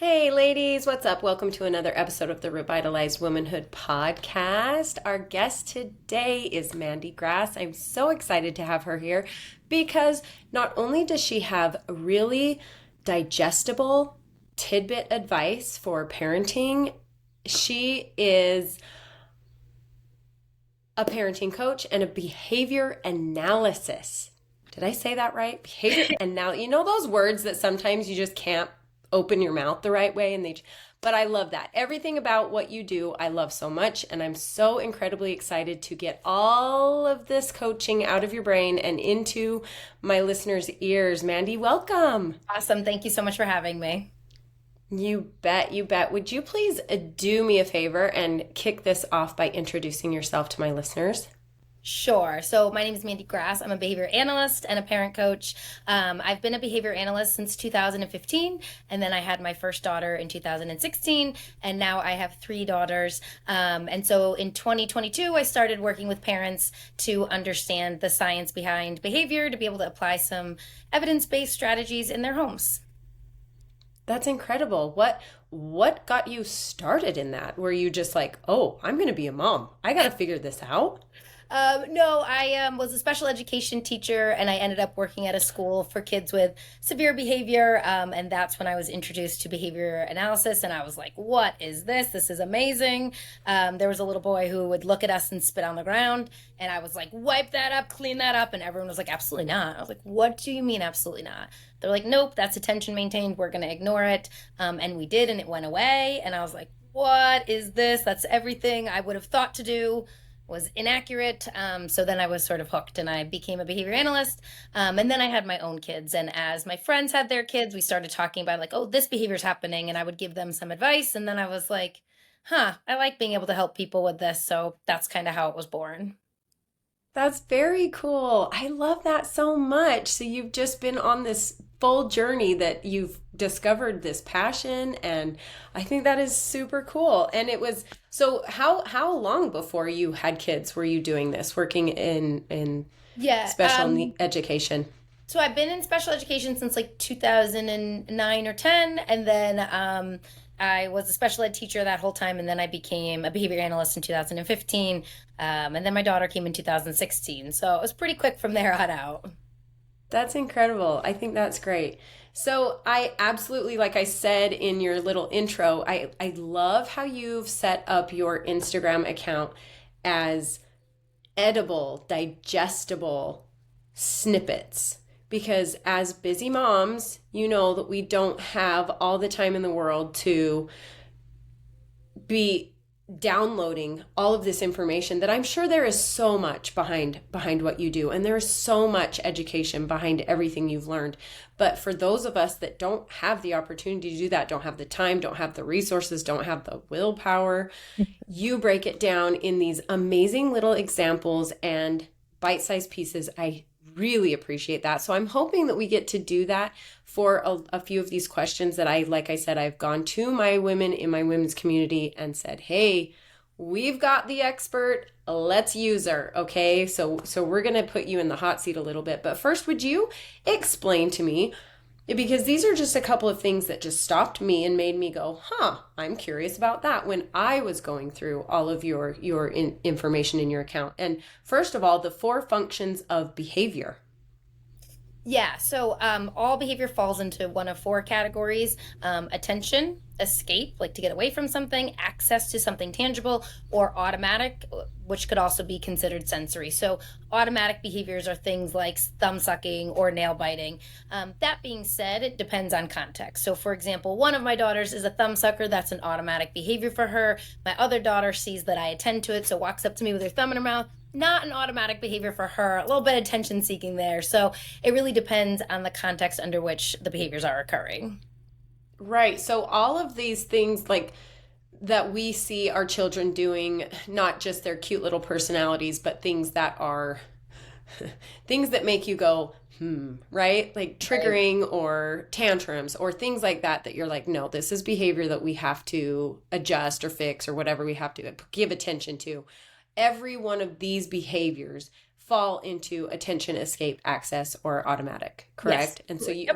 Hey ladies, what's up? Welcome to another episode of the Revitalized Womanhood podcast. Our guest today is Mandy Grass. I'm so excited to have her here because not only does she have really digestible tidbit advice for parenting, she is a parenting coach and a behavior analysis. Did I say that right? Behavior analysis. You know those words that sometimes you just can't open your mouth the right way but I love that. Everything about what you do, I love so much, and I'm so incredibly excited to get all of this coaching out of your brain and into my listeners' ears. Mandy, welcome. Awesome. Thank you so much for having me. You bet, you bet. Would you please do me a favor and kick this off by introducing yourself to my listeners? Sure. So my name is Mandy Grass. I'm a behavior analyst and a parent coach. I've been a behavior analyst since 2015, and then I had my first daughter in 2016, and now I have three daughters. And so in 2022, I started working with parents to understand the science behind behavior, to be able to apply some evidence-based strategies in their homes. That's incredible. What got you started in that? Were you just like, oh, I'm going to be a mom. I got to figure this out? No, I was a special education teacher, and I ended up working at a school for kids with severe behavior. And that's when I was introduced to behavior analysis. And I was like, what is this? This is amazing. There was a little boy who would look at us and spit on the ground. And I was like, wipe that up, clean that up. And everyone was like, absolutely not. I was like, what do you mean, absolutely not? They're like, nope, that's attention maintained. We're going to ignore it. And we did, and it went away. And I was like, what is this? That's everything I would have thought to do. Was inaccurate. So then I was sort of hooked, and I became a behavior analyst. And then I had my own kids. And as my friends had their kids, we started talking about like, oh, this behavior is happening. And I would give them some advice. And then I was like, I like being able to help people with this. So that's kind of how it was born. That's very cool. I love that so much. So you've just been on this full journey that you've discovered this passion, and I think that is super cool. And it was so how long before you had kids were you doing this, working in special education? So I've been in special education since like 2009 or 10, and then I was a special ed teacher that whole time, and then I became a behavior analyst in 2015, and then my daughter came in 2016. So it was pretty quick from there on out. That's incredible. I think that's great. So I absolutely, like I said in your little intro, I love how you've set up your Instagram account as edible, digestible snippets. Because as busy moms, you know that we don't have all the time in the world to be downloading all of this information, that I'm sure there is so much behind what you do, and there is so much education behind everything you've learned. But for those of us that don't have the opportunity to do that, don't have the time, don't have the resources, don't have the willpower, you break it down in these amazing little examples and bite-sized pieces. I really appreciate that. So I'm hoping that we get to do that for a few of these questions that like I said, I've gone to my women in my women's community and said, hey, we've got the expert, let's use her. Okay. So we're going to put you in the hot seat a little bit, but first, would you explain to me, because these are just a couple of things that just stopped me and made me go, I'm curious about that when I was going through all of your information in your account. And first of all, the 4 functions of behavior. Yeah, so all behavior falls into one of 4 categories: attention, escape, like to get away from something, access to something tangible, or automatic, which could also be considered sensory. So automatic behaviors are things like thumb sucking or nail biting. That being said, it depends on context. So for example, one of my daughters is a thumb sucker. That's an automatic behavior for her. My other daughter sees that I attend to it, so walks up to me with her thumb in her mouth. Not an automatic behavior for her, a little bit of attention seeking there. So it really depends on the context under which the behaviors are occurring. Right. So all of these things like that we see our children doing, not just their cute little personalities, but things that are things that make you go, right? Like triggering or tantrums or things like that, that you're like, no, this is behavior that we have to adjust or fix or whatever we have to give attention to. Every one of these behaviors fall into attention, escape, access, or automatic, correct? Yes. And so you,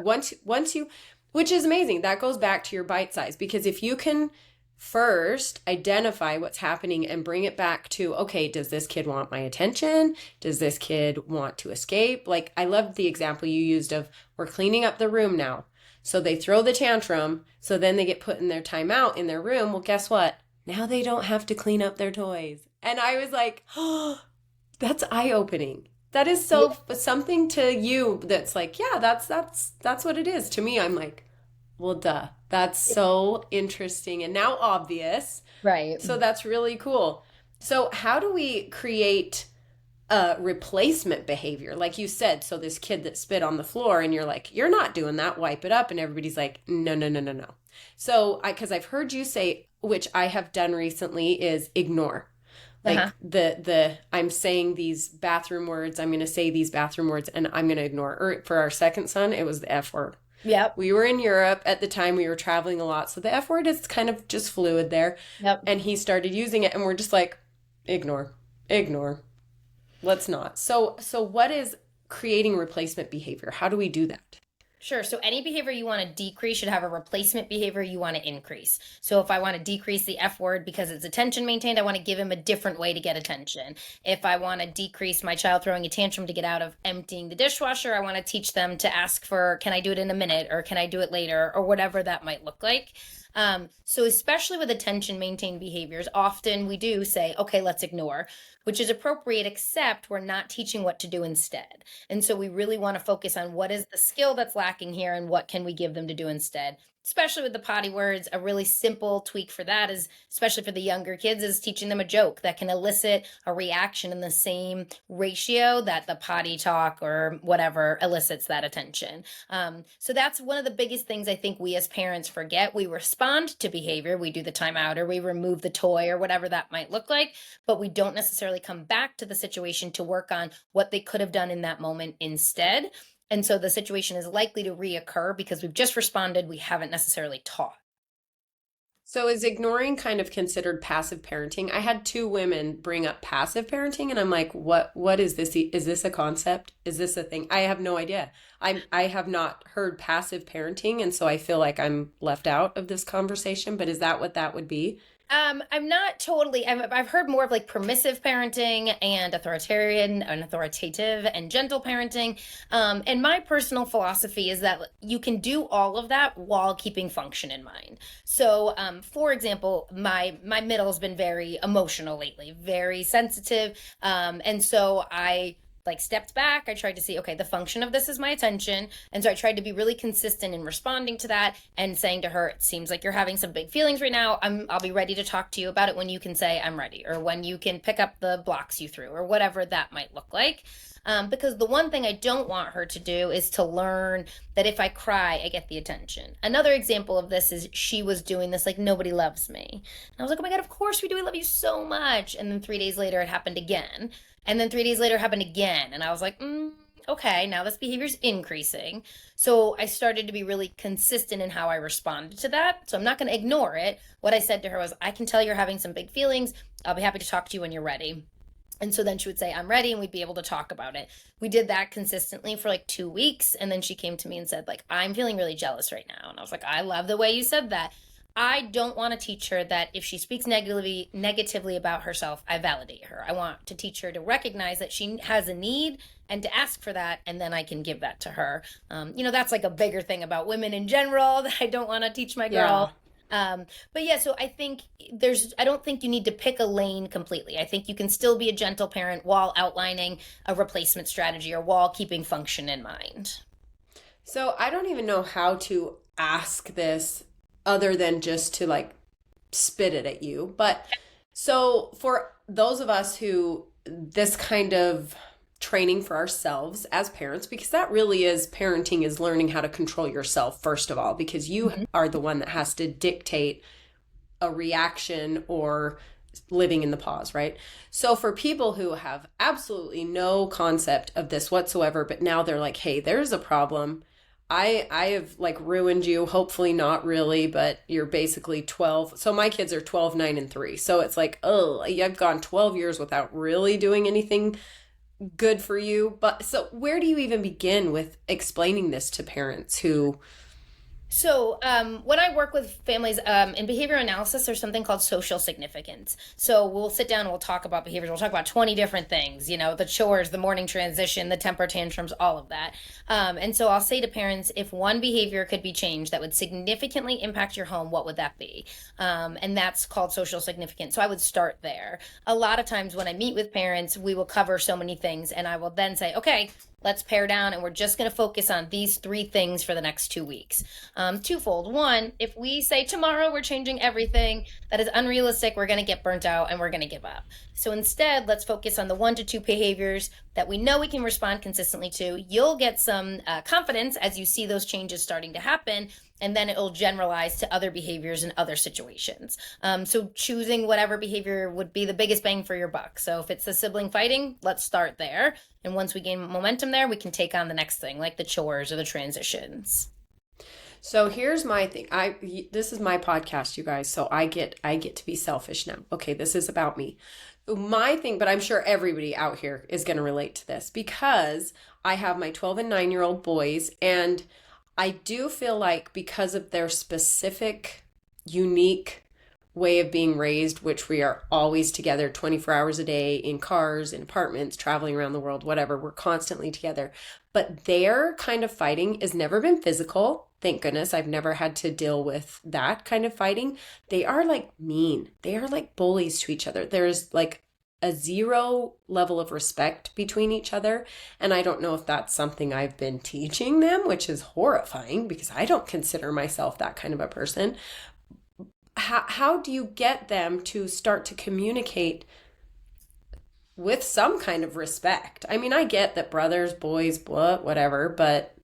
Which is amazing. That goes back to your bite size, because if you can first identify what's happening and bring it back to, okay, does this kid want my attention? Does this kid want to escape? Like, I loved the example you used of, we're cleaning up the room now. So they throw the tantrum. So then they get put in their timeout in their room. Well, guess what? Now they don't have to clean up their toys. And I was like, oh, that's eye-opening. That is so something to you that's like, yeah, that's what it is. To me, I'm like, well, duh. That's so interesting and now obvious. Right. So that's really cool. So how do we create a replacement behavior? Like you said, so this kid that spit on the floor and you're like, you're not doing that, wipe it up. And everybody's like, no, no, no, no, no. So because I've heard you say, which I have done recently, is ignore. Like I'm saying these bathroom words, I'm going to say these bathroom words and I'm going to ignore. Or for our second son, it was the F word. Yep. We were in Europe at the time. We were traveling a lot. So the F word is kind of just fluid there. Yep. And he started using it and we're just like, ignore. Let's not. So what is creating replacement behavior? How do we do that? Sure. So any behavior you want to decrease should have a replacement behavior you want to increase. So if I want to decrease the F word because it's attention maintained, I want to give him a different way to get attention. If I want to decrease my child throwing a tantrum to get out of emptying the dishwasher, I want to teach them to ask for, can I do it in a minute, or can I do it later, or whatever that might look like. So especially with attention maintained behaviors, often we do say, okay, let's ignore, which is appropriate, except we're not teaching what to do instead. And so we really want to focus on what is the skill that's lacking here and what can we give them to do instead. Especially with the potty words, a really simple tweak for that is, especially for the younger kids, is teaching them a joke that can elicit a reaction in the same ratio that the potty talk or whatever elicits that attention. So that's one of the biggest things I think we as parents forget. We respond to behavior, we do the timeout or we remove the toy or whatever that might look like, but we don't necessarily come back to the situation to work on what they could have done in that moment instead. And so the situation is likely to reoccur because we've just responded, we haven't necessarily taught. So is ignoring kind of considered passive parenting? I had 2 women bring up passive parenting and I'm like, what is this? Is this a concept? Is this a thing? I have no idea. I have not heard passive parenting, and so I feel like I'm left out of this conversation, but is that what that would be? I'm not totally, I've heard more of like permissive parenting and authoritarian and authoritative and gentle parenting. And my personal philosophy is that you can do all of that while keeping function in mind. So, for example, my middle's been very emotional lately, very sensitive. And so I stepped back. I tried to see, okay, the function of this is my attention. And so I tried to be really consistent in responding to that and saying to her, it seems like you're having some big feelings right now. I'll be ready to talk to you about it when you can say I'm ready, or when you can pick up the blocks you threw, or whatever that might look like. Because the one thing I don't want her to do is to learn that if I cry, I get the attention. Another example of this is she was doing this like, nobody loves me. And I was like, oh my God, of course we do. We love you so much. And then 3 days later, it happened again. And then 3 days later, it happened again. And I was like, okay, now this behavior's increasing. So I started to be really consistent in how I responded to that. So I'm not going to ignore it. What I said to her was, I can tell you're having some big feelings. I'll be happy to talk to you when you're ready. And so then she would say, I'm ready, and we'd be able to talk about it. We did that consistently for like 2 weeks. And then she came to me and said, like, I'm feeling really jealous right now. And I was like, I love the way you said that. I don't want to teach her that if she speaks negatively about herself, I validate her. I want to teach her to recognize that she has a need and to ask for that, and then I can give that to her. That's like a bigger thing about women in general that I don't want to teach my girl. But yeah, so I think I don't think you need to pick a lane completely. I think you can still be a gentle parent while outlining a replacement strategy or while keeping function in mind. So I don't even know how to ask this other than just to like spit it at you. But so for those of us who this kind of training for ourselves as parents, because that really is parenting, is learning how to control yourself, first of all, because you are the one that has to dictate a reaction or living in the pause, right? So for people who have absolutely no concept of this whatsoever, but now they're like, hey, there's a problem. I have like ruined you. Hopefully not really, but you're basically 12. So my kids are 12, 9, and 3. So it's like, oh, I've gone 12 years without really doing anything good for you. But so where do you even begin with explaining this to parents who So, when I work with families in behavior analysis, there's something called social significance. So, we'll sit down and we'll talk about behaviors. We'll talk about 20 different things, the chores, the morning transition, the temper tantrums, all of that. And so, I'll say to parents, if one behavior could be changed that would significantly impact your home, what would that be? And that's called social significance. So, I would start there. A lot of times when I meet with parents, we will cover so many things, and I will then say, okay, let's pare down and we're just going to focus on these 3 things for the next 2 weeks. Twofold. One, if we say tomorrow we're changing everything, that is unrealistic. We're going to get burnt out and we're going to give up. So instead, let's focus on the 1 to 2 behaviors that we know we can respond consistently to. You'll get some confidence as you see those changes starting to happen, and then it'll generalize to other behaviors in other situations. So choosing whatever behavior would be the biggest bang for your buck. So if it's the sibling fighting, let's start there. And once we gain momentum there, we can take on the next thing, like the chores or the transitions. So here's my thing. This is my podcast, you guys. So I get to be selfish now. Okay, this is about me. My thing, but I'm sure everybody out here is going to relate to this because I have my 12 and 9-year-old boys, and I do feel like because of their specific, unique way of being raised, which we are always together 24 hours a day in cars, in apartments, traveling around the world, whatever, we're constantly together. But their kind of fighting has never been physical. Thank goodness I've never had to deal with that kind of fighting. They are like mean. They are like bullies to each other. There's like a zero level of respect between each other. And I don't know if that's something I've been teaching them, which is horrifying because I don't consider myself that kind of a person. How do you get them to start to communicate with some kind of respect? I mean, I get that brothers, boys, whatever, but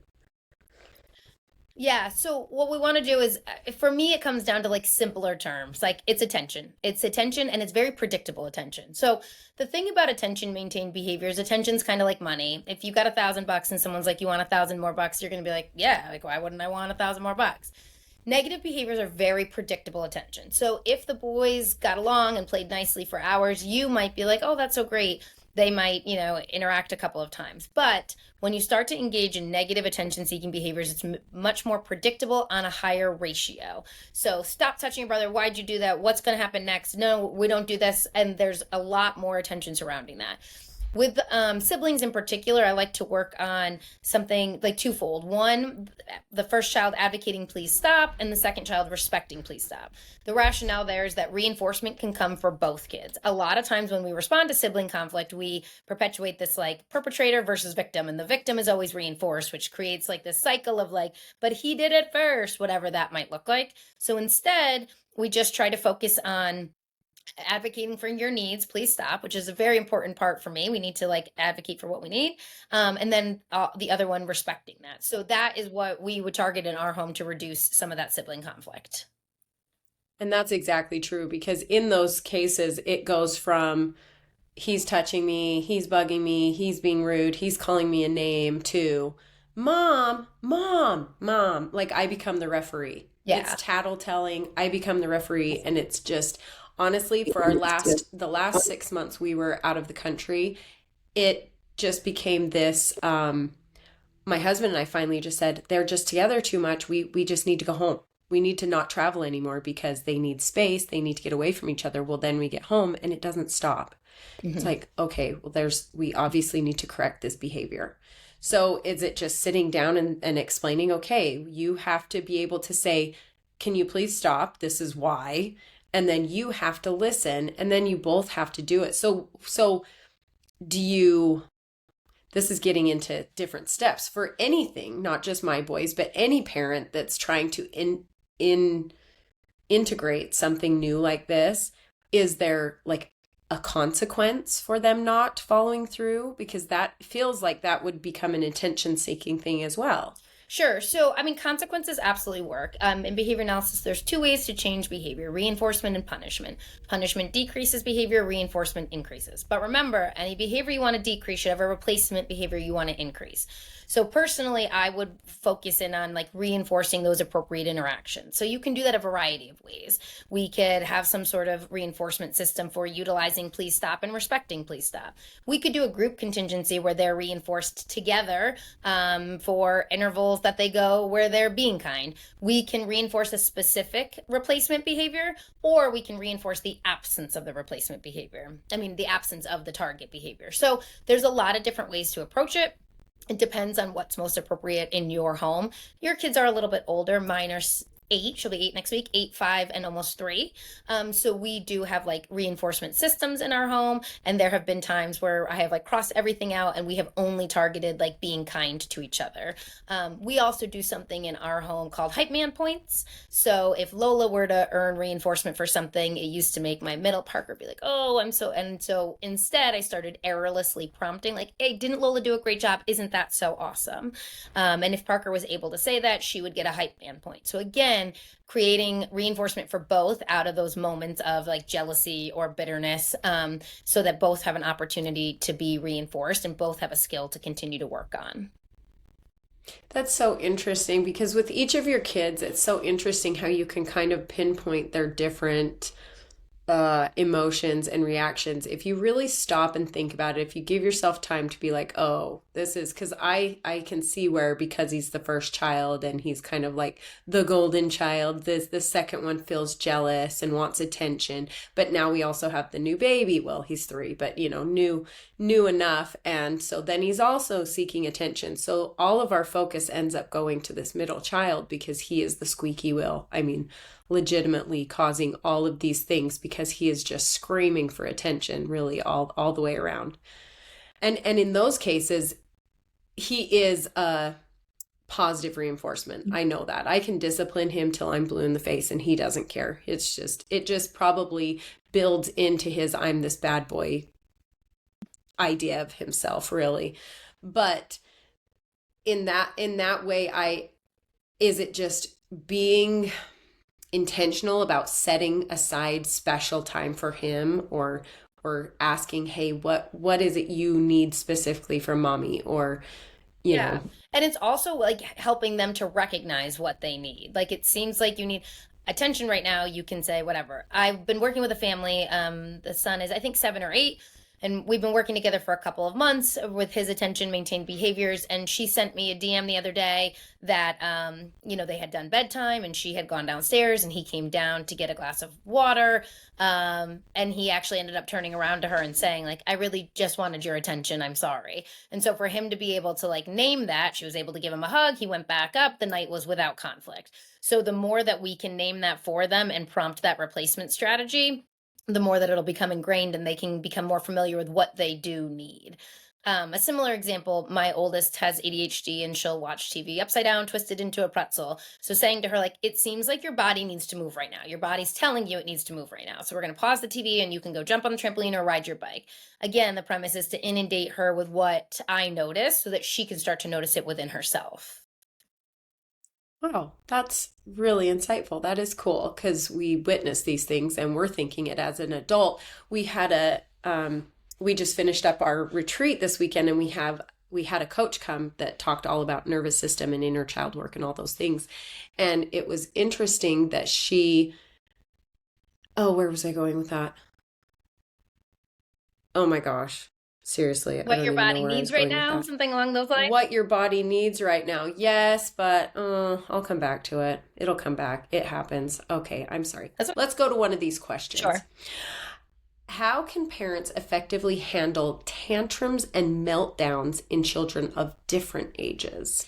Yeah, so what we want to do is, for me, it comes down to like simpler terms. Like it's attention. It's attention, and it's very predictable attention. So the thing about attention maintained behaviors, attention's kind of like money. If you got $1,000 and someone's like, you want 1,000 more bucks, you're going to be like, yeah, like why wouldn't I want 1,000 more bucks? Negative behaviors are very predictable attention. So if the boys got along and played nicely for hours, you might be like, oh, that's so great. They might, interact a couple of times. But when you start to engage in negative attention seeking behaviors, it's much more predictable on a higher ratio. So stop touching your brother. Why'd you do that? What's going to happen next? No, we don't do this. And there's a lot more attention surrounding that. With siblings in particular, I like to work on something like twofold. One, the first child advocating please stop, and the second child respecting please stop. The rationale there is that reinforcement can come for both kids. A lot of times when we respond to sibling conflict, we perpetuate this like perpetrator versus victim, and the victim is always reinforced, which creates like this cycle of like, but he did it first, whatever that might look like. So instead, we just try to focus on advocating for your needs, please stop, which is a very important part for me. We need to like advocate for what we need. And then the other one, respecting that. So that is what we would target in our home to reduce some of that sibling conflict. and that's exactly true because in those cases it goes from he's touching me, he's bugging me, he's being rude, he's calling me a name to mom, mom, mom. Like I become the referee. Yeah. It's tattletelling. I become the referee, and it's just honestly for the last 6 months we were out of the country, it just became this my husband and I finally just said they're just together too much. We just need to go home. We need to not travel anymore because they need space. They need to get away from each other. Well, then we get home and it doesn't stop. Mm-hmm. It's like, okay, well, we obviously need to correct this behavior. So is it just sitting down and explaining, okay, you have to be able to say, can you please stop? This is why. And then you have to listen, and then you both have to do it. So this is getting into different steps for anything, not just my boys, but any parent that's trying to integrate something new like this. Is there like a consequence for them not following through? Because that feels like that would become an attention-seeking thing as well. Sure. So, consequences absolutely work. In behavior analysis, there's 2 ways to change behavior: reinforcement and punishment. Punishment decreases behavior, reinforcement increases. But remember, any behavior you want to decrease should have a replacement behavior you want to increase. So personally, I would focus in on like reinforcing those appropriate interactions. So you can do that a variety of ways. We could have some sort of reinforcement system for utilizing please stop and respecting please stop. We could do a group contingency where they're reinforced together for intervals schools that they go where they're being kind. We can reinforce a specific replacement behavior, or we can reinforce the absence of the replacement behavior. I mean, the absence of the target behavior. So there's a lot of different ways to approach it. It depends on what's most appropriate in your home. Your kids are a little bit older. Mine are 8, she'll be 8 next week, 8, 5, and almost 3. So we do have like reinforcement systems in our home, and there have been times where I have like crossed everything out and we have only targeted like being kind to each other. We also do something in our home called hype man points. So if Lola were to earn reinforcement for something, it used to make my middle Parker be like, oh, and so instead I started errorlessly prompting like, hey, didn't Lola do a great job? Isn't that so awesome? And if Parker was able to say that, she would get a hype man point. So again, creating reinforcement for both out of those moments of like jealousy or bitterness, so that both have an opportunity to be reinforced and both have a skill to continue to work on. That's so interesting, because with each of your kids, it's so interesting how you can kind of pinpoint their different emotions and reactions. If you really stop and think about it, if you give yourself time to be like, oh, this is because I can see where, because he's the first child and he's kind of like the golden child, the second one feels jealous and wants attention. But now we also have the new baby. Well, he's 3, but new enough. And so then he's also seeking attention. So all of our focus ends up going to this middle child because he is the squeaky wheel. I mean, legitimately causing all of these things because he is just screaming for attention, really all the way around. And in those cases, he is a positive reinforcement. I know that. I can discipline him till I'm blue in the face and he doesn't care. It just probably builds into his I'm this bad boy idea of himself, really. But in that way, is it just being intentional about setting aside special time for him, or asking, hey, what is it you need specifically from mommy, or you know. And it's also like helping them to recognize what they need. Like it seems like you need attention right now. You can say whatever. I've been working with a family, the son is I think 7 or 8, and we've been working together for a couple of months with his attention maintained behaviors. And she sent me a DM the other day that, they had done bedtime and she had gone downstairs and he came down to get a glass of water. And he actually ended up turning around to her and saying like, I really just wanted your attention. I'm sorry. And so for him to be able to like name that, she was able to give him a hug. He went back up. The night was without conflict. So the more that we can name that for them and prompt that replacement strategy, the more that it'll become ingrained and they can become more familiar with what they do need. A similar example, my oldest has ADHD and she'll watch TV upside down, twisted into a pretzel. So saying to her, like, it seems like your body needs to move right now. Your body's telling you it needs to move right now. So we're going to pause the TV and you can go jump on the trampoline or ride your bike. Again, the premise is to inundate her with what I notice so that she can start to notice it within herself. Wow, that's really insightful. That is cool, because we witness these things and we're thinking it as an adult. We just finished up our retreat this weekend, and we had a coach come that talked all about nervous system and inner child work and all those things. And it was interesting that where was I going with that? Oh my gosh. Seriously, what your body needs right now, something along those lines. What your body needs right now. Yes, but I'll come back to it. It'll come back. It happens. Okay, I'm sorry. Let's go to one of these questions. Sure. How can parents effectively handle tantrums and meltdowns in children of different ages?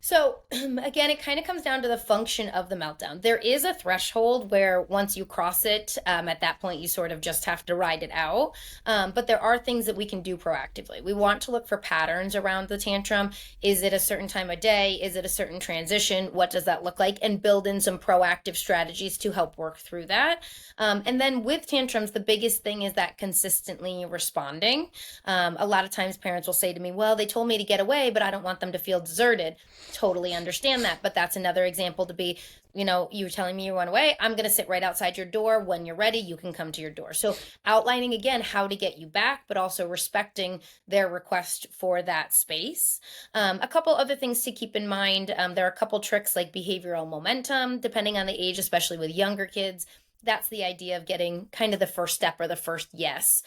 So again, it kind of comes down to the function of the meltdown. There is a threshold where once you cross it, at that point, you sort of just have to ride it out. But there are things that we can do proactively. We want to look for patterns around the tantrum. Is it a certain time of day? Is it a certain transition? What does that look like? And build in some proactive strategies to help work through that. And then with tantrums, the biggest thing is that consistently responding. A lot of times parents will say to me, well, they told me to get away, but I don't want them to feel deserted. Totally understand that, but that's another example to be, you're telling me you run away, I'm going to sit right outside your door. When you're ready, you can come to your door. So outlining again how to get you back, but also respecting their request for that space. A couple other things to keep in mind. There are a couple tricks like behavioral momentum, depending on the age, especially with younger kids. that's the idea of getting kind of the first step or the first yes,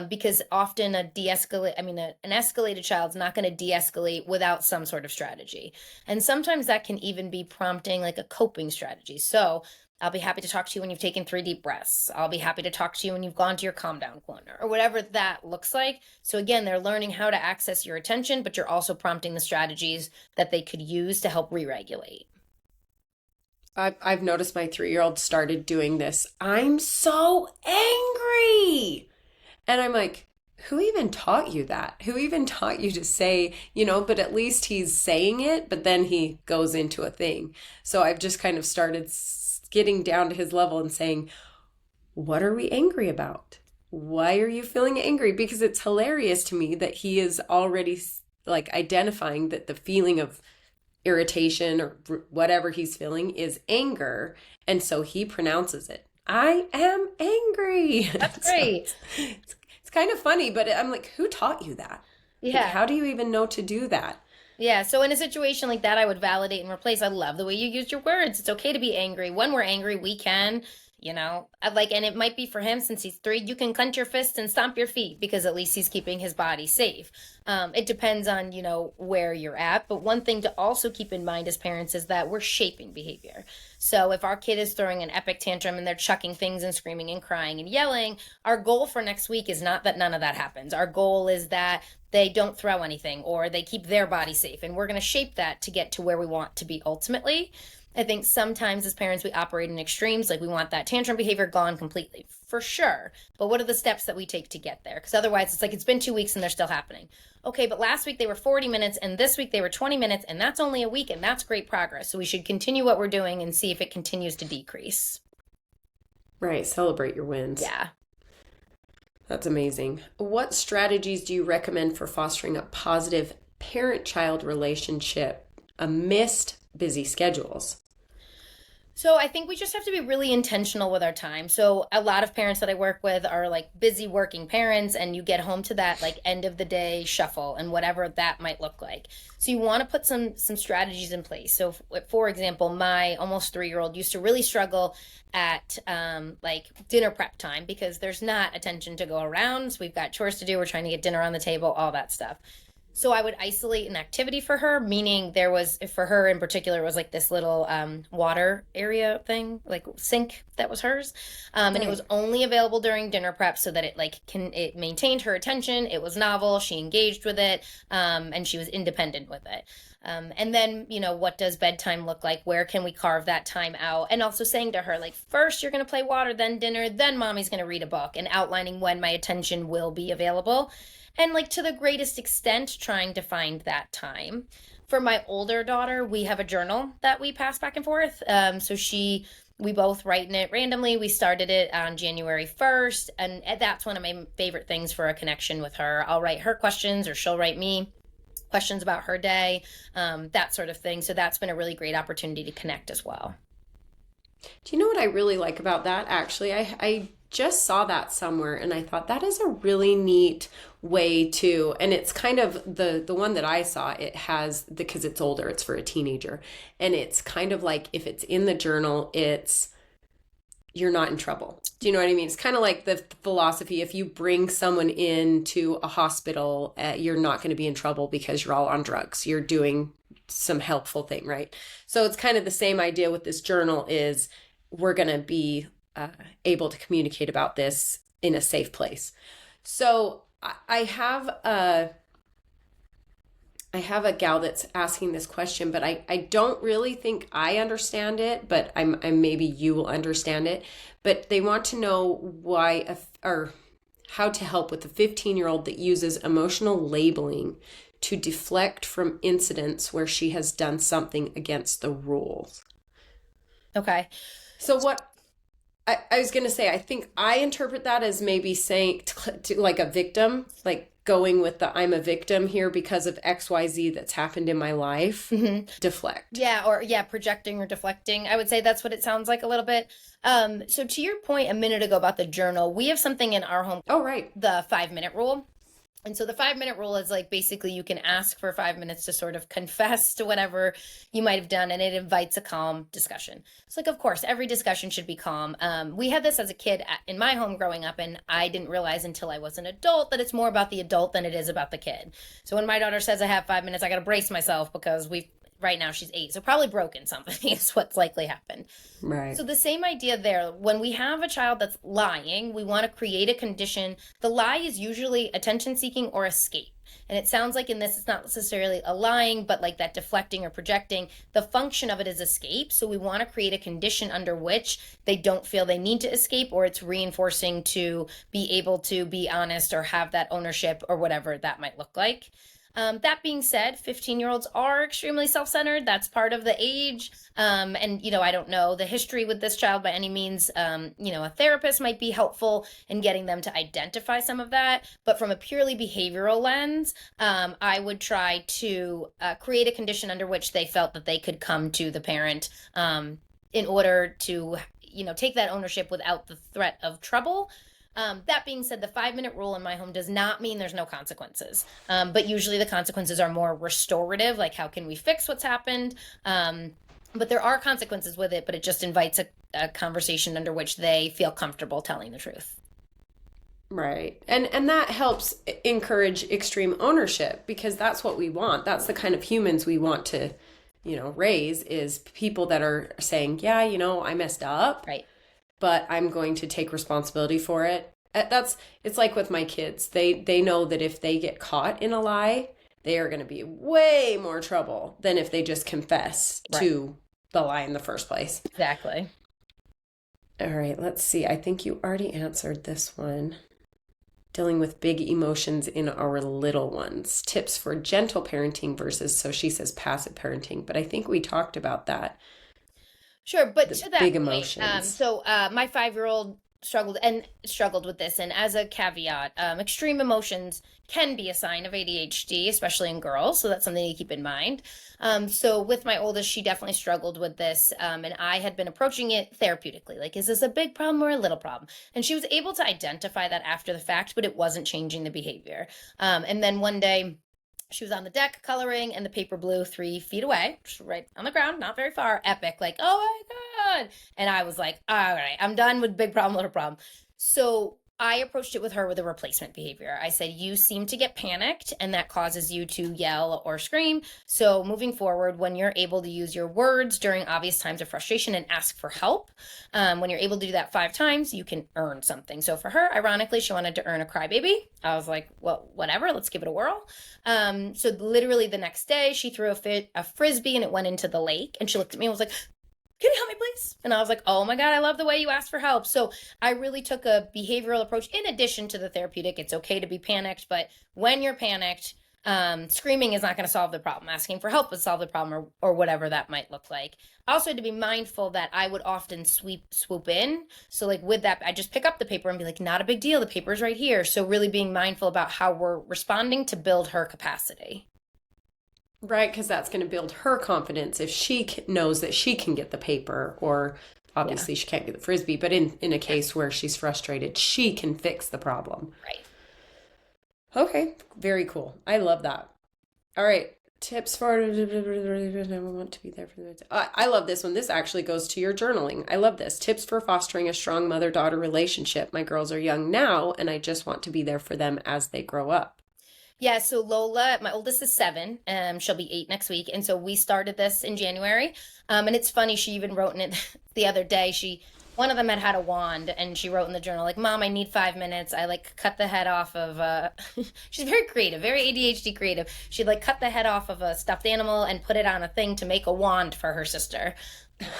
because often an escalated child's not going to de-escalate without some sort of strategy. And sometimes that can even be prompting like a coping strategy. So I'll be happy to talk to you when you've taken 3 deep breaths. I'll be happy to talk to you when you've gone to your calm down corner, or whatever that looks like. So again, they're learning how to access your attention, but you're also prompting the strategies that they could use to help re-regulate. I've noticed my 3-year-old started doing this. I'm so angry. And I'm like, who even taught you that? Who even taught you to say, but at least he's saying it, but then he goes into a thing. So I've just kind of started getting down to his level and saying, what are we angry about? Why are you feeling angry? Because it's hilarious to me that he is already like identifying that the feeling of irritation or whatever he's feeling is anger. And so he pronounces it. I am angry. That's great. So it's kind of funny, but I'm like, who taught you that? Yeah. Like, how do you even know to do that? Yeah, so in a situation like that, I would validate and replace. I love the way you used your words. It's okay to be angry. When we're angry, we can, and it might be for him, since he's 3, you can clench your fists and stomp your feet because at least he's keeping his body safe. It depends on, where you're at. But one thing to also keep in mind as parents is that we're shaping behavior. So if our kid is throwing an epic tantrum and they're chucking things and screaming and crying and yelling, our goal for next week is not that none of that happens. Our goal is that they don't throw anything or they keep their body safe. And we're going to shape that to get to where we want to be ultimately. I think sometimes as parents, we operate in extremes. Like we want that tantrum behavior gone completely, for sure. But what are the steps that we take to get there? Because otherwise it's like, it's been 2 weeks and they're still happening. Okay, but last week they were 40 minutes and this week they were 20 minutes and that's only a week and that's great progress. So we should continue what we're doing and see if it continues to decrease. Right. Celebrate your wins. Yeah. That's amazing. What strategies do you recommend for fostering a positive parent-child relationship amidst busy schedules? So I think we just have to be really intentional with our time. So a lot of parents that I work with are like busy working parents, and you get home to that like end of the day shuffle and whatever that might look like. So you want to put some strategies in place. So for example, my almost 3-year-old used to really struggle at like dinner prep time because there's not attention to go around. So we've got chores to do. We're trying to get dinner on the table, all that stuff. So I would isolate an activity for her, meaning there was, for her in particular, was like this little water area thing, like sink that was hers. And it was only available during dinner prep so that it maintained her attention. It was novel. She engaged with it, and she was independent with it. And then, what does bedtime look like? Where can we carve that time out? And also saying to her, like, first you're going to play water, then dinner, then mommy's going to read a book, and outlining when my attention will be available. And like to the greatest extent, trying to find that time. For my older daughter, we have a journal that we pass back and forth. We both write in it randomly. We started it on January 1st. And that's one of my favorite things for a connection with her. I'll write her questions or she'll write me questions about her day, that sort of thing. So that's been a really great opportunity to connect as well. Do you know what I really like about that? Actually, I just saw that somewhere and I thought that is a really neat way to, and it's kind of the one that I saw, it has, because it's older, it's for a teenager, and it's kind of like if it's in the journal, you're not in trouble. Do you know what I mean? It's kind of like the philosophy, if you bring someone into a hospital, you're not going to be in trouble because you're all on drugs. You're doing some helpful thing, right? So it's kind of the same idea with this journal is we're going to be able to communicate about this in a safe place. So I have a gal that's asking this question, but I don't really think I understand it, but I'm maybe you will understand it. But they want to know why or how to help with a 15-year-old that uses emotional labeling to deflect from incidents where she has done something against the rules. Okay. So what I was going to say, I think I interpret that as maybe saying to like a victim, like going with the I'm a victim here because of XYZ that's happened in my life. Mm-hmm. Deflect. Yeah, projecting or deflecting. I would say that's what it sounds like a little bit. So to your point a minute ago about the journal, we have something in our home. Oh, right. The 5-minute rule. And so the 5 minute rule is like basically you can ask for 5 minutes to sort of confess to whatever you might have done, and it invites a calm discussion. It's like, of course, every discussion should be calm. We had this as a kid in my home growing up, and I didn't realize until I was an adult that it's more about the adult than it is about the kid. So when my daughter says I have 5 minutes, I got to brace myself because right now she's 8, so probably broken something is what's likely happened. Right. So the same idea there. When we have a child that's lying, we want to create a condition. The lie is usually attention seeking or escape. And it sounds like in this, it's not necessarily a lying, but like that deflecting or projecting. The function of it is escape. So we want to create a condition under which they don't feel they need to escape, or it's reinforcing to be able to be honest or have that ownership or whatever that might look like. That being said, 15-year-olds are extremely self-centered. That's part of the age. And, I don't know the history with this child by any means. A therapist might be helpful in getting them to identify some of that. But from a purely behavioral lens, I would try to create a condition under which they felt that they could come to the parent in order to, take that ownership without the threat of trouble. That being said, the 5 minute rule in my home does not mean there's no consequences. But usually the consequences are more restorative, like how can we fix what's happened? But there are consequences with it, but it just invites a conversation under which they feel comfortable telling the truth. Right. And that helps encourage extreme ownership, because that's what we want. That's the kind of humans we want to, raise, is people that are saying, yeah, I messed up. Right. But I'm going to take responsibility for it. It's like with my kids. They know that if they get caught in a lie, they are going to be way more trouble than if they just confess to the lie in the first place. Exactly. All right, let's see. I think you already answered this one. Dealing with big emotions in our little ones. Tips for gentle parenting versus, so she says, passive parenting. But I think we talked about that. Sure, but to that big point, emotions. My 5-year-old struggled with this, and as a caveat, extreme emotions can be a sign of ADHD, especially in girls. So that's something to keep in mind. So with my oldest, she definitely struggled with this, and I had been approaching it therapeutically, like, is this a big problem or a little problem? And she was able to identify that after the fact, but it wasn't changing the behavior. And then one day, she was on the deck coloring, and the paper blew 3 feet away, right on the ground, not very far. Epic, like, oh my God. And I was like, all right, I'm done with big problem, little problem. So I approached it with her with a replacement behavior. I said, you seem to get panicked, and that causes you to yell or scream. So moving forward, when you're able to use your words during obvious times of frustration and ask for help, when you're able to do that 5 times, you can earn something. So for her, ironically, she wanted to earn a crybaby. I was like, well, whatever, let's give it a whirl. So literally the next day, she threw a frisbee, and it went into the lake. And she looked at me and was like, can you help me, please? And I was like, oh my God, I love the way you asked for help. So I really took a behavioral approach in addition to the therapeutic. It's okay to be panicked, but when you're panicked, screaming is not going to solve the problem. Asking for help would solve the problem, or whatever that might look like. Also, to be mindful that I would often swoop in. So like with that, I just pick up the paper and be like, not a big deal. The paper's right here. So really being mindful about how we're responding to build her capacity. Right, because that's going to build her confidence if she knows that she can get the paper, or obviously she can't get the frisbee, but in a case where she's frustrated, she can fix the problem. Right. Okay, very cool. I love that. All right, tips for... I want to be there for the... I love this one. This actually goes to your journaling. I love this. Tips for fostering a strong mother-daughter relationship. My girls are young now, and I just want to be there for them as they grow up. Yeah, so Lola, my oldest is 7. She'll be 8 next week. And so we started this in January. And it's funny, she even wrote in it the other day. One of them had a wand, and she wrote in the journal, like, Mom, I need 5 minutes. I cut the head off of she's very creative, very ADHD creative. She'd cut the head off of a stuffed animal and put it on a thing to make a wand for her sister.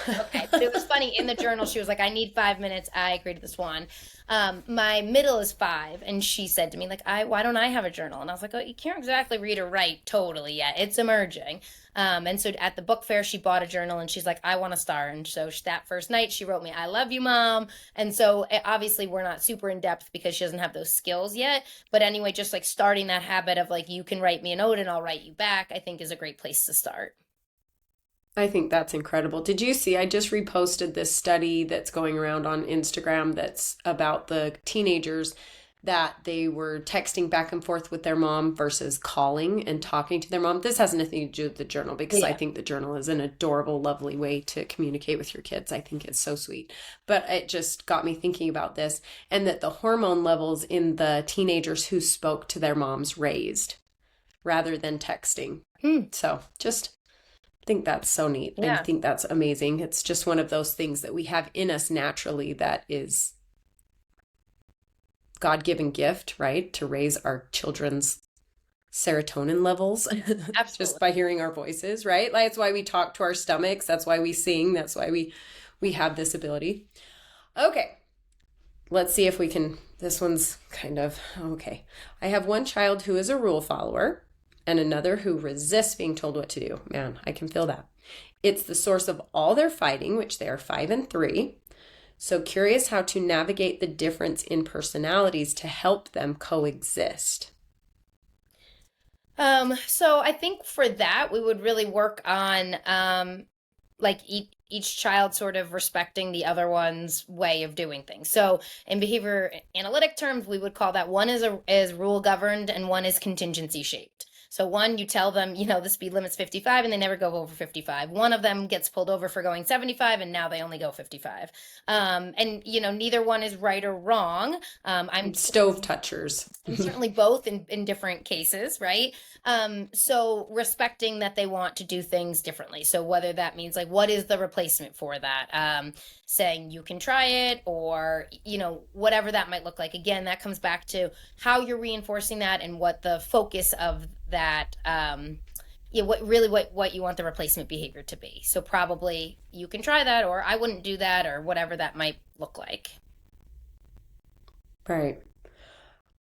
Okay, but it was funny, in the journal she was like, I need 5 minutes, I created this wand. My middle is 5, and she said to me, why don't I have a journal? And I was like, oh, you can't exactly read or write totally yet, it's emerging. And so at the book fair, she bought a journal, and she's like, I want to start. And so that first night she wrote me, I love you, Mom. And so obviously we're not super in depth because she doesn't have those skills yet, but anyway, just starting that habit of you can write me a note and I'll write you back, I think is a great place to start. I think that's incredible. Did you see, I just reposted this study that's going around on Instagram that's about the teenagers that they were texting back and forth with their mom versus calling and talking to their mom. This has nothing to do with the journal, because I think the journal is an adorable, lovely way to communicate with your kids. I think it's so sweet. But it just got me thinking about this, and that the hormone levels in the teenagers who spoke to their moms raised rather than texting. So just think that's so neat. I think that's amazing. It's just one of those things that we have in us naturally that is God-given gift, right? To raise our children's serotonin levels just by hearing our voices, right? Like, that's why we talk to our stomachs. That's why we sing. That's why we have this ability. Okay. Let's see if we can, this one's kind of, okay. I have one child who is a rule follower and another who resists being told what to do. Man, I can feel that. It's the source of all their fighting, which they are 5 and 3. So curious how to navigate the difference in personalities to help them coexist. So I think for that, we would really work on like each child sort of respecting the other one's way of doing things. So in behavior analytic terms, we would call that one is rule governed and one is contingency shaped. So one, you tell them, the speed limit's 55 and they never go over 55. One of them gets pulled over for going 75 and now they only go 55. And, neither one is right or wrong. I'm stove touchers. And certainly both in different cases, right? So respecting that they want to do things differently. So whether that means like, what is the replacement for that? Saying you can try it, or, whatever that might look like. Again, that comes back to how you're reinforcing that and what the focus of that, what you want the replacement behavior to be. So probably you can try that, or I wouldn't do that, or whatever that might look like. Right.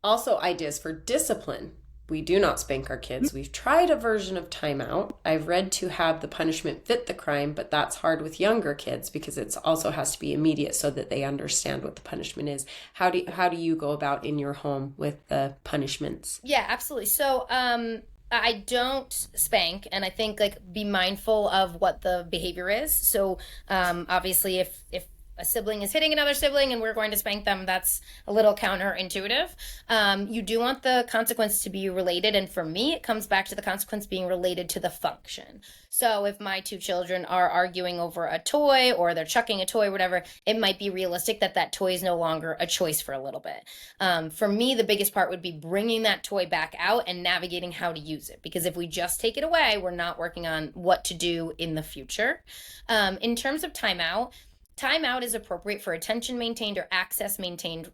Also, ideas for discipline. We do not spank our kids. We've tried a version of timeout. I've read to have the punishment fit the crime, but that's hard with younger kids because it also has to be immediate so that they understand what the punishment is. How do you go about in your home with the punishments? Yeah, absolutely. So, I don't spank, and I think be mindful of what the behavior is. So, obviously, if a sibling is hitting another sibling and we're going to spank them, that's a little counterintuitive. You do want the consequence to be related. And for me, it comes back to the consequence being related to the function. So if my 2 children are arguing over a toy or they're chucking a toy, whatever, it might be realistic that toy is no longer a choice for a little bit. For me, the biggest part would be bringing that toy back out and navigating how to use it. Because if we just take it away, we're not working on what to do in the future. In terms of timeout is appropriate for attention maintained or access maintained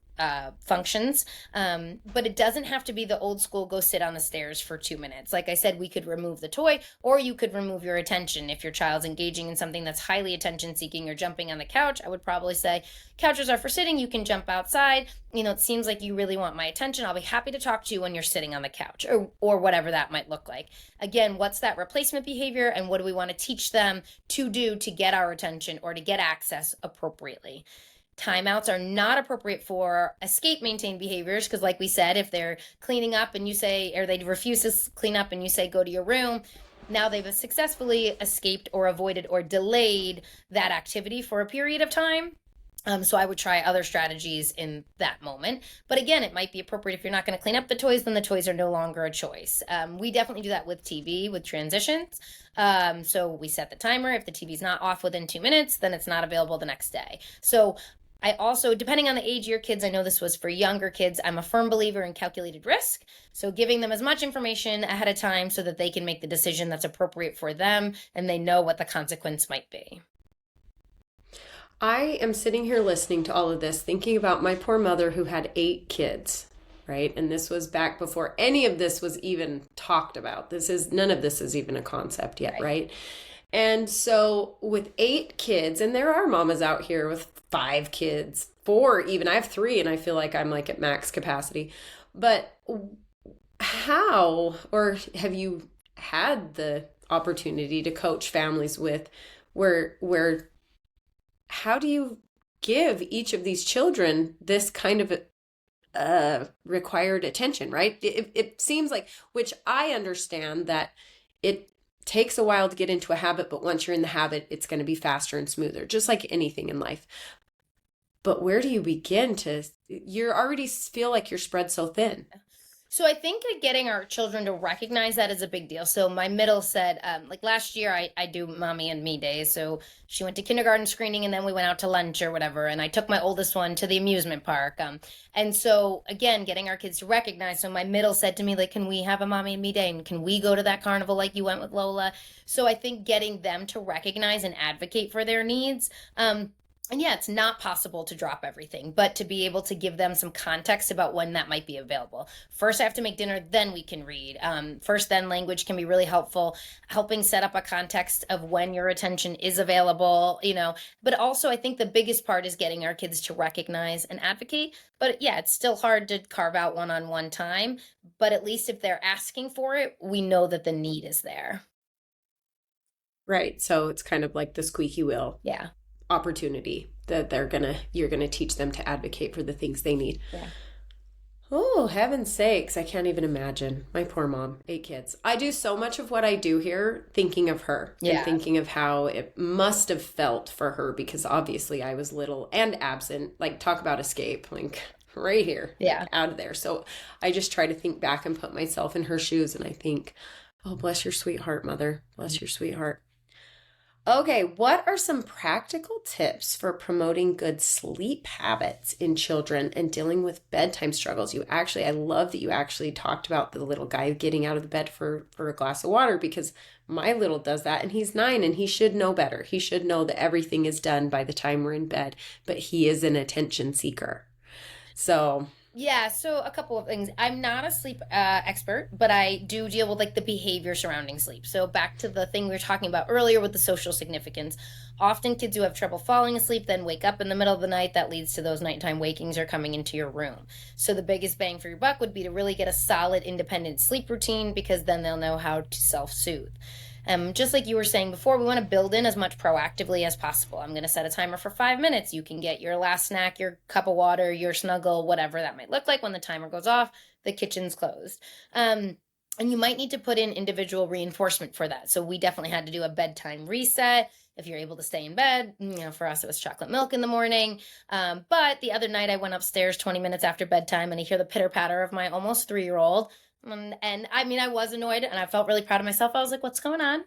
functions, but it doesn't have to be the old school go sit on the stairs for 2 minutes. Like I said, we could remove the toy, or you could remove your attention. If your child's engaging in something that's highly attention seeking or jumping on the couch, I would probably say couches are for sitting. You can jump outside. It seems like you really want my attention. I'll be happy to talk to you when you're sitting on the couch, or whatever that might look like. Again, what's that replacement behavior, and what do we want to teach them to do to get our attention or to get access appropriately? Timeouts are not appropriate for escape maintained behaviors, because like we said, if they're cleaning up and you say, or they refuse to clean up and you say, go to your room, now they've successfully escaped or avoided or delayed that activity for a period of time. So I would try other strategies in that moment. But again, it might be appropriate if you're not going to clean up the toys, then the toys are no longer a choice. We definitely do that with TV, with transitions. So we set the timer. If the TV's not off within 2 minutes, then it's not available the next day. So I also, depending on the age of your kids, I know this was for younger kids, I'm a firm believer in calculated risk. So giving them as much information ahead of time so that they can make the decision that's appropriate for them and they know what the consequence might be. I am sitting here listening to all of this, thinking about my poor mother who had 8 kids, right? And this was back before any of this was even talked about. None of this is even a concept yet, right? And so with 8 kids, and there are mamas out here with 5 kids, 4 even. I have 3 and I feel like I'm like at max capacity. But how, or have you had the opportunity to coach families with where how do you give each of these children this kind of required attention, right? It seems like, which I understand that it takes a while to get into a habit, but once you're in the habit, it's going to be faster and smoother, just like anything in life. but where do you begin to, you already feel like you're spread so thin. So I think getting our children to recognize that is a big deal. So my middle said, like last year, I do mommy and me days. So she went to kindergarten screening and then we went out to lunch or whatever. And I took my oldest one to the amusement park. And so again, getting our kids to recognize. So my middle said to me, like, can we have a mommy and me day? And can we go to that carnival like you went with Lola? So I think getting them to recognize and advocate for their needs. And yeah, it's not possible to drop everything, but to be able to give them some context about when that might be available. First, I have to make dinner, then we can read. First, then language can be really helpful, helping set up a context of when your attention is available, But also, I think the biggest part is getting our kids to recognize and advocate. But yeah, it's still hard to carve out one-on-one time. But at least if they're asking for it, we know that the need is there. Right. So it's kind of like the squeaky wheel. Yeah. Opportunity that you're gonna teach them to advocate for the things they need. Yeah. Oh, heaven's sakes, I can't even imagine. My poor mom, 8 kids. I do so much of what I do here thinking of her and thinking of how it must have felt for her, because obviously I was little and absent. Like, talk about escape, like right here, out of there. So I just try to think back and put myself in her shoes, and I think, oh, bless your sweetheart, mother. Bless your sweetheart. Okay, what are some practical tips for promoting good sleep habits in children and dealing with bedtime struggles? I love that you actually talked about the little guy getting out of the bed for a glass of water, because my little does that, and he's 9 and he should know better. He should know that everything is done by the time we're in bed, but he is an attention seeker. So yeah, so a couple of things. I'm not a sleep expert, but I do deal with like the behavior surrounding sleep. So back to the thing we were talking about earlier with the social significance. Often kids who have trouble falling asleep then wake up in the middle of the night. That leads to those nighttime wakings or coming into your room. So the biggest bang for your buck would be to really get a solid independent sleep routine, because then they'll know how to self-soothe. Just like you were saying before, we want to build in as much proactively as possible. I'm going to set a timer for 5 minutes. You can get your last snack, your cup of water, your snuggle, whatever that might look like when the timer goes off, the kitchen's closed. And you might need to put in individual reinforcement for that. So we definitely had to do a bedtime reset. If you're able to stay in bed, for us, it was chocolate milk in the morning. But the other night I went upstairs 20 minutes after bedtime and I hear the pitter patter of my almost 3-year-old. And I mean, I was annoyed and I felt really proud of myself. I was like, what's going on?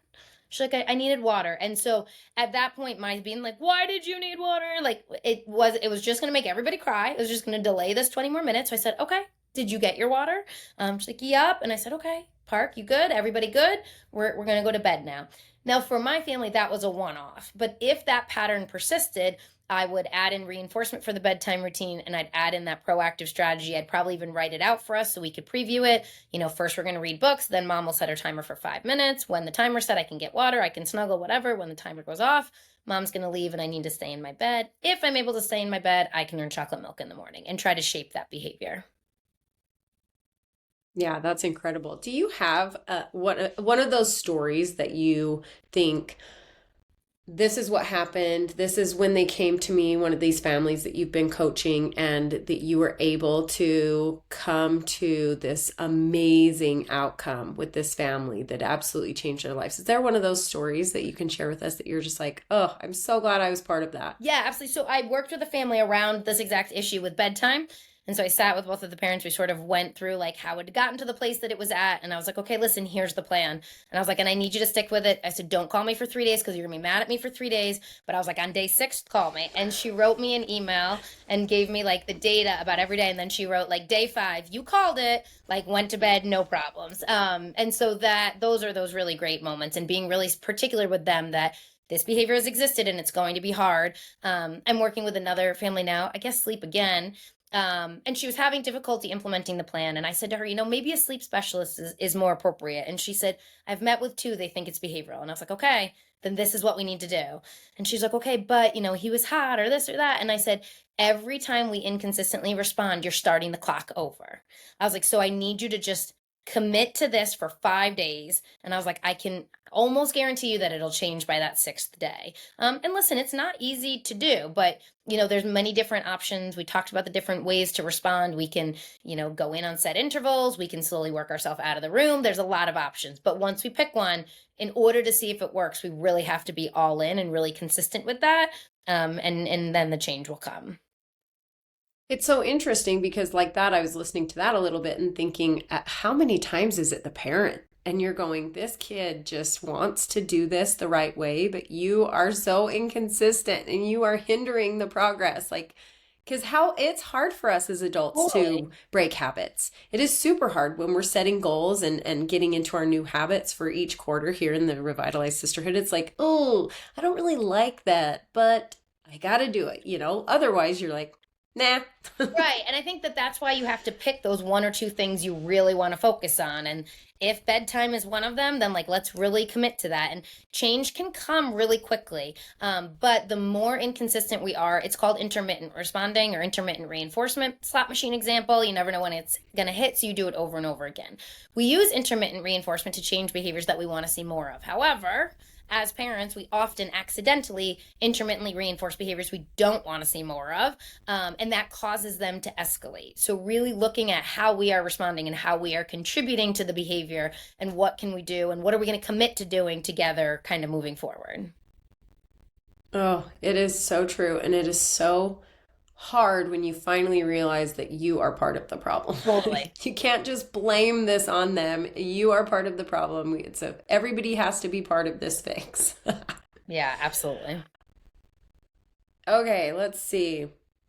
She's like, I needed water. And so at that point, my being like, why did you need water? Like, it was just going to make everybody cry. It was just going to delay this 20 more minutes. So I said, okay, did you get your water? She's like, yep. And I said, okay, Park, you good? Everybody good? We're going to go to bed now. Now, for my family, that was a one-off. But if that pattern persisted, I would add in reinforcement for the bedtime routine, and I'd add in that proactive strategy. I'd probably even write it out for us so we could preview it. First we're going to read books, then mom will set her timer for 5 minutes. When the timer's set, I can get water, I can snuggle, whatever. When the timer goes off, mom's going to leave and I need to stay in my bed. If I'm able to stay in my bed, I can earn chocolate milk in the morning and try to shape that behavior. yeah, that's incredible. Do you have one of those stories that you think, this is what happened, this is when they came to me, one of these families that you've been coaching, and that you were able to come to this amazing outcome with this family that absolutely changed their lives? Is there one of those stories that you can share with us that you're just like, oh, I'm so glad I was part of that? Yeah, absolutely. So I worked with a family around this exact issue with bedtime. And so I sat with both of the parents. We sort of went through like how it had gotten to the place that it was at. And I was like, okay, listen, here's the plan. And I was like, and I need you to stick with it. I said, don't call me for 3 days because you're going to be mad at me for 3 days. But I was like, on day 6, call me. And she wrote me an email and gave me like the data about every day. And then she wrote like day 5, you called it, like went to bed, no problems. And so those are those really great moments, and being really particular with them that this behavior has existed and it's going to be hard. I'm working with another family now, I guess sleep again. And she was having difficulty implementing the plan. And I said to her, maybe a sleep specialist is more appropriate. And she said, I've met with 2, they think it's behavioral. And I was like, okay, then this is what we need to do. And she's like, okay, but he was hot or this or that. And I said, every time we inconsistently respond, you're starting the clock over. I was like, so I need you to just commit to this for 5 days. And I was like, I can almost guarantee you that it'll change by that 6th day. And listen, it's not easy to do, but there's many different options. We talked about the different ways to respond. We can, go in on set intervals. We can slowly work ourselves out of the room. There's a lot of options. But once we pick one, in order to see if it works, we really have to be all in and really consistent with that. And then the change will come. It's so interesting because, like that, I was listening to that a little bit and thinking, how many times is it the parent? And you're going, this kid just wants to do this the right way, but you are so inconsistent and you are hindering the progress. Like, because how it's hard for us as adults Totally. to break habits. It is super hard when we're setting goals and getting into our new habits for each quarter here in the Revitalized Sisterhood. It's like, oh, I don't really like that, but I got to do it, you know? Otherwise, you're like, nah. Right. And I think that that's why you have to pick those one or two things you really want to focus on. And if bedtime is one of them, then like let's really commit to that. And change can come really quickly. But the more inconsistent we are, it's called intermittent responding or intermittent reinforcement. Slot machine example, you never know when it's going to hit, so you do it over and over again. We use intermittent reinforcement to change behaviors that we want to see more of. However, as parents, we often accidentally intermittently reinforce behaviors we don't want to see more of, and that causes them to escalate. So really looking at how we are responding and how we are contributing to the behavior and what can we do and what are we going to commit to doing together kind of moving forward. Oh, it is so true. And it is so hard when you finally realize that you are part of the problem. Totally. You can't just blame this on them. You are part of the problem. So everybody has to be part of this fix. Yeah, absolutely. Okay, let's see.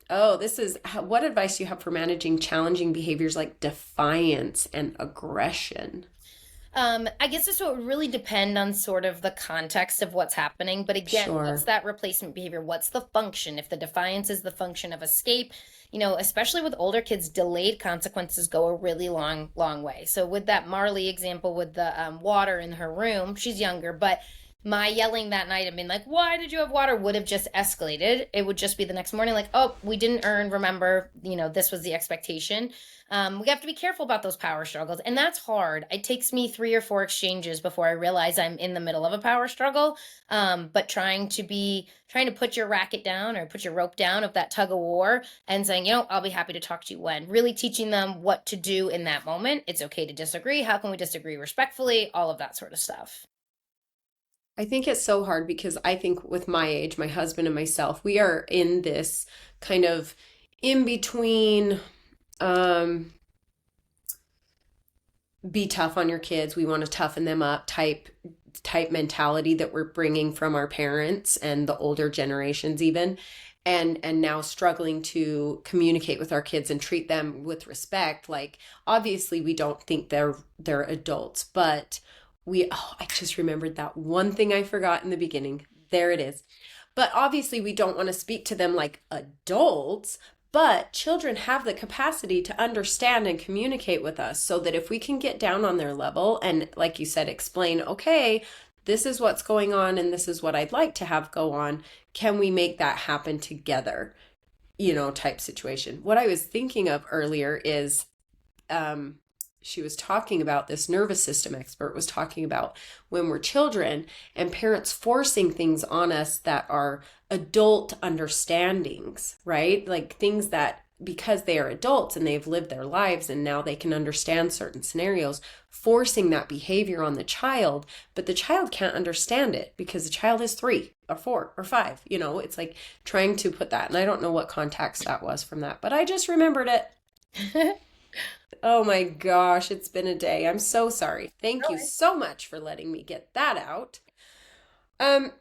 Oh, this is what advice do you have for managing challenging behaviors like defiance and aggression? I guess this would really depend on sort of the context of what's happening. But again, what's Sure. that replacement behavior? What's the function? If the defiance is the function of escape, especially with older kids, delayed consequences go a really long, long way. So with that Marley example with the water in her room, she's younger, but my yelling that night and being like, why did you have water would have just escalated. It would just be the next morning, like, oh, we didn't earn, remember, this was the expectation. We have to be careful about those power struggles. And that's hard. It takes me 3 or 4 exchanges before I realize I'm in the middle of a power struggle. But trying to put your racket down or put your rope down of that tug of war and saying, I'll be happy to talk to you when. Really teaching them what to do in that moment. It's okay to disagree. How can we disagree respectfully? All of that sort of stuff. I think it's so hard because I think with my age, my husband and myself, we are in this kind of in between um be tough on your kids, we want to toughen them up type mentality that we're bringing from our parents and the older generations even, and now struggling to communicate with our kids and treat them with respect. Like, obviously we don't think they're adults, but I just remembered that one thing I forgot in the beginning. There it is. But obviously, we don't want to speak to them like adults, but children have the capacity to understand and communicate with us, so that if we can get down on their level and, like you said, explain, okay, this is what's going on and this is what I'd like to have go on, can we make that happen together? Type situation. What I was thinking of earlier is um, she was talking about, this nervous system expert was talking about when we're children and parents forcing things on us that are adult understandings, right? Like things that, because they are adults and they've lived their lives and now they can understand certain scenarios, forcing that behavior on the child, but the child can't understand it because the child is 3 or 4 or 5. It's like trying to put that, and I don't know what context that was from that, but I just remembered it. Oh my gosh, it's been a day. I'm so sorry. Thank you so much for letting me get that out. Um,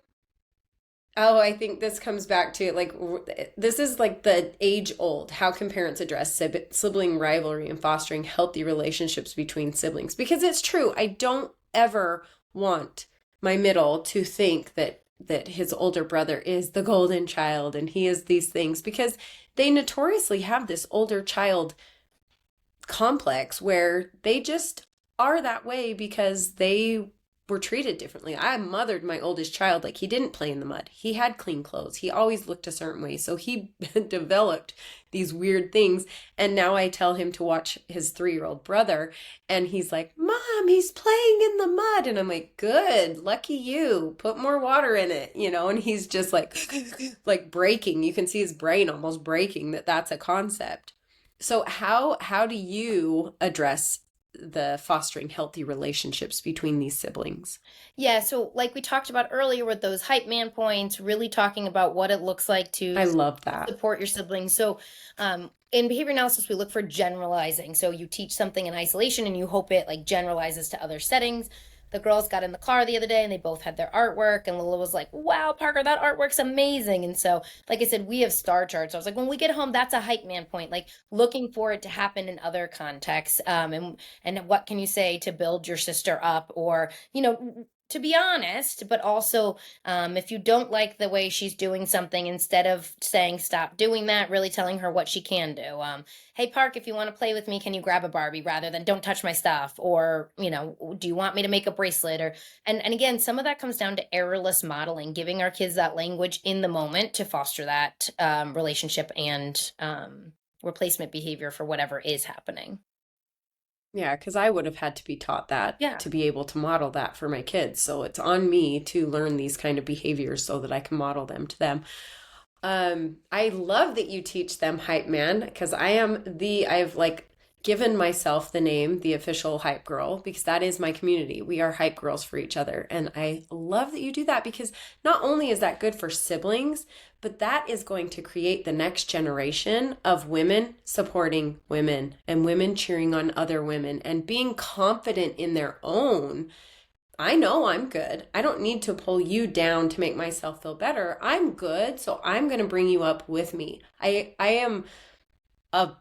oh, I think this comes back to like this is like the age old. How can parents address sibling rivalry and fostering healthy relationships between siblings? Because it's true. I don't ever want my middle to think that his older brother is the golden child and he is these things, because they notoriously have this older child complex where they just are that way because they were treated differently. I mothered my oldest child like he didn't play in the mud. He had clean clothes. He always looked a certain way. So he developed these weird things. And now I tell him to watch his 3-year-old brother and he's like, Mom, he's playing in the mud. And I'm like, good, lucky you. Put more water in it, and he's just like breaking. You can see his brain almost breaking that's a concept. So how do you address the fostering healthy relationships between these siblings? Yeah, so like we talked about earlier with those hype man points, really talking about what it looks like to I love that. support your siblings. So in behavior analysis, we look for generalizing. So you teach something in isolation and you hope it like generalizes to other settings. The girls got in the car the other day and they both had their artwork, and Lila was like, wow, Parker, that artwork's amazing. And so, like I said, we have star charts. I was like, when we get home, that's a hype man point, like looking for it to happen in other contexts. And what can you say to build your sister up, or, to be honest, but also if you don't like the way she's doing something, instead of saying stop doing that, really telling her what she can do. Hey, Park, if you want to play with me, can you grab a Barbie, rather than don't touch my stuff? Or, do you want me to make a bracelet? Or and again, some of that comes down to errorless modeling, giving our kids that language in the moment to foster that relationship and replacement behavior for whatever is happening. Yeah, because I would have had to be taught that Yeah. to be able to model that for my kids. So it's on me to learn these kind of behaviors so that I can model them to them. I love that you teach them hype man, because I've like given myself the name, the official hype girl, because that is my community. We are hype girls for each other. And I love that you do that, because not only is that good for siblings, but that is going to create the next generation of women supporting women and women cheering on other women and being confident in their own. I know I'm good. I don't need to pull you down to make myself feel better. I'm good, so I'm going to bring you up with me. I am a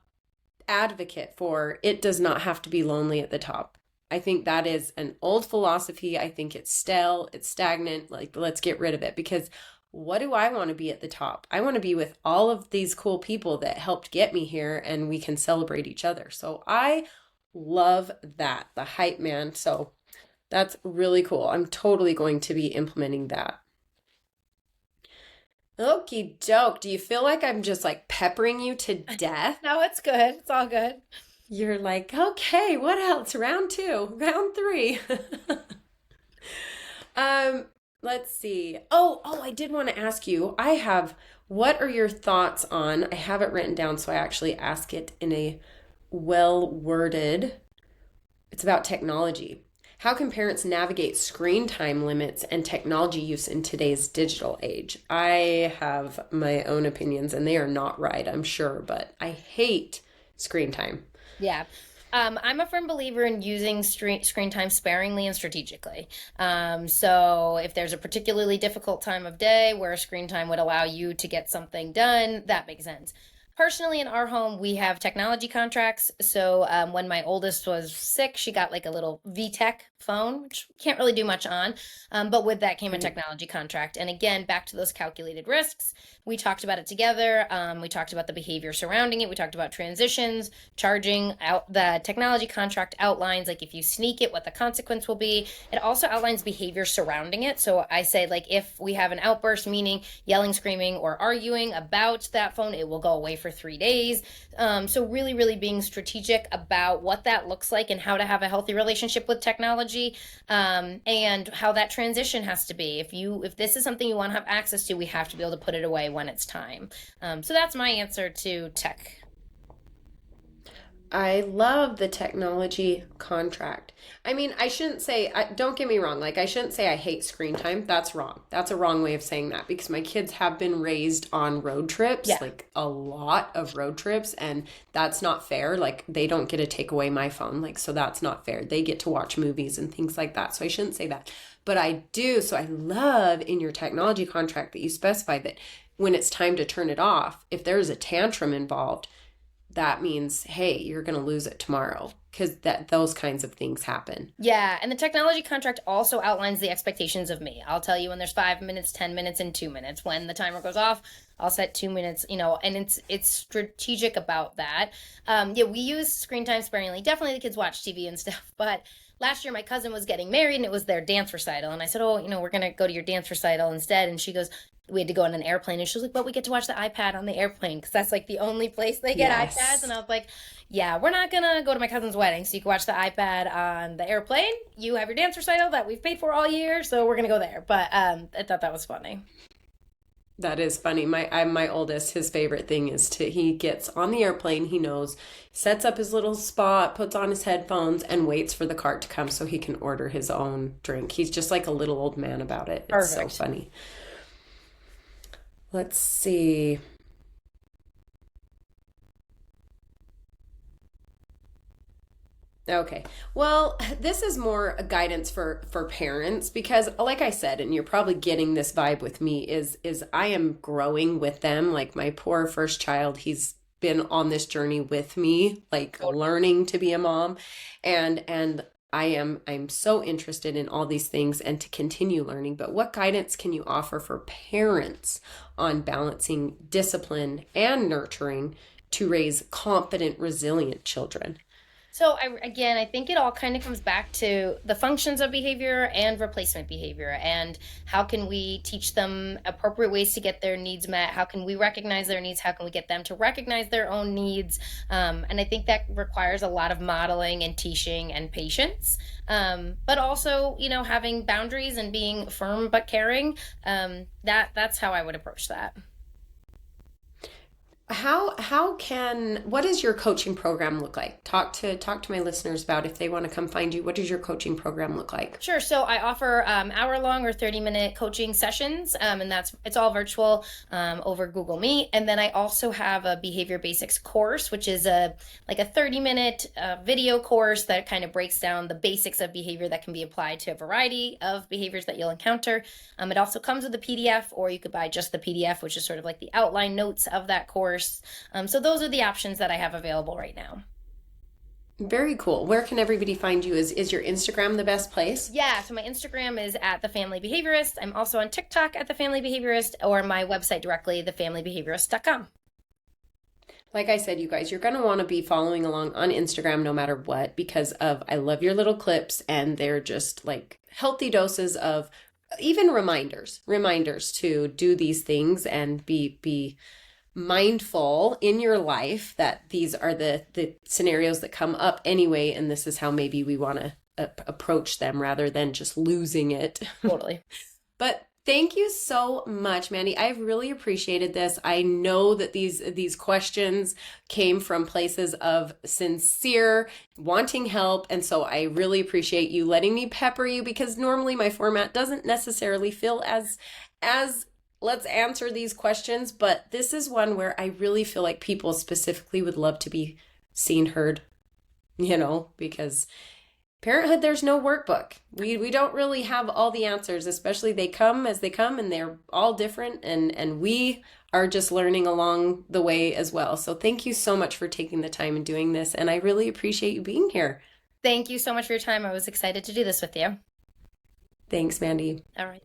advocate for it does not have to be lonely at the top. I think that is an old philosophy. I think it's stale, it's stagnant. Like, let's get rid of it, because what do I want to be at the top? I want to be with all of these cool people that helped get me here, and we can celebrate each other. So I love that, the hype man. So that's really cool. I'm totally going to be implementing that. Okie doke. Do you feel like I'm just like peppering you to death? No, it's good. It's all good. You're like, okay, what else? Round 2, round 3. Let's see. Oh, I did want to ask you. What are your thoughts on, I have it written down, so I actually ask it in a well-worded, it's about technology. How can parents navigate screen time limits and technology use in today's digital age? I have my own opinions, and they are not right, I'm sure, but I hate screen time. Yeah. I'm a firm believer in using screen time sparingly and strategically. So if there's a particularly difficult time of day where screen time would allow you to get something done, that makes sense. Personally, in our home, we have technology contracts. So when my oldest was sick, she got like a little VTech phone, which can't really do much on. But with that came a technology contract. And again, back to those calculated risks. We talked about it together. We talked about the behavior surrounding it. We talked about transitions, charging out. The technology contract outlines, like, if you sneak it, what the consequence will be. It also outlines behavior surrounding it. So I say, like, if we have an outburst, meaning yelling, screaming, or arguing about that phone, it will go away for 3 days. So really, really being strategic about what that looks like and how to have a healthy relationship with technology, and how that transition has to be. If this is something you want to have access to, we have to be able to put it away when it's time. So that's my answer to tech. I love the technology contract. I mean, don't get me wrong, like, I shouldn't say I hate screen time. That's wrong. That's a wrong way of saying that, because my kids have been raised on road trips, Yeah. like a lot of road trips, and that's not fair. Like, they don't get to take away my phone, like, so that's not fair. They get to watch movies and things like that, so I shouldn't say that. But I do, so I love in your technology contract that you specify that when it's time to turn it off, if there's a tantrum involved, that means, hey, you're going to lose it tomorrow, because those kinds of things happen. Yeah, and the technology contract also outlines the expectations of me. I'll tell you when there's 5 minutes, 10 minutes, and 2 minutes. When the timer goes off, I'll set 2 minutes, and it's strategic about that. Yeah, we use screen time sparingly. Definitely the kids watch TV and stuff, but last year my cousin was getting married and it was their dance recital. And I said, oh, we're going to go to your dance recital instead. And she goes, we had to go on an airplane. And she was like, but we get to watch the iPad on the airplane, because that's like the only place they get iPads. And I was like, yeah, we're not going to go to my cousin's wedding, so you can watch the iPad on the airplane. You have your dance recital that we've paid for all year, so we're going to go there. But I thought that was funny. That is funny. My oldest, his favorite thing is he gets on the airplane, he knows, sets up his little spot, puts on his headphones, and waits for the cart to come so he can order his own drink. He's just like a little old man about it. It's Perfect. so funny. Let's see. Okay. Well, this is more a guidance for parents because like I said, and you're probably getting this vibe with me is I am growing with them. Like my poor first child, he's been on this journey with me, like learning to be a mom. And I'm so interested in all these things and to continue learning. But what guidance can you offer for parents on balancing discipline and nurturing to raise confident, resilient children? So I think it all kind of comes back to the functions of behavior and replacement behavior, and how can we teach them appropriate ways to get their needs met? How can we recognize their needs? How can we get them to recognize their own needs? And I think that requires a lot of modeling and teaching and patience, but also, having boundaries and being firm but caring. That's how I would approach that. What does your coaching program look like? Talk to my listeners about if they want to come find you. What does your coaching program look like? Sure. So I offer hour-long or 30-minute coaching sessions, and it's all virtual over Google Meet. And then I also have a behavior basics course, which is a 30-minute video course that kind of breaks down the basics of behavior that can be applied to a variety of behaviors that you'll encounter. It also comes with a PDF, or you could buy just the PDF, which is sort of like the outline notes of that course. So those are the options that I have available right now. Very cool. Where can everybody find you? Is your Instagram the best place? Yeah, so my Instagram is at The Family Behaviorist. I'm also on TikTok at The Family Behaviorist, or my website directly, thefamilybehaviorist.com. Like I said, you guys, you're going to want to be following along on Instagram no matter what, because I love your little clips, and they're just like healthy doses of even reminders to do these things and be mindful in your life that these are the scenarios that come up anyway, and this is how maybe we want to approach them rather than just losing it. Totally. But thank you so much, Mandy. I've really appreciated this. I know that these questions came from places of sincere wanting help, and so I really appreciate you letting me pepper you, because normally my format doesn't necessarily feel as let's answer these questions, but this is one where I really feel like people specifically would love to be seen, heard, because parenthood, there's no workbook. We don't really have all the answers, especially they come as they come, and they're all different, and we are just learning along the way as well. So thank you so much for taking the time and doing this, and I really appreciate you being here. Thank you so much for your time. I was excited to do this with you. Thanks, Mandy. All right.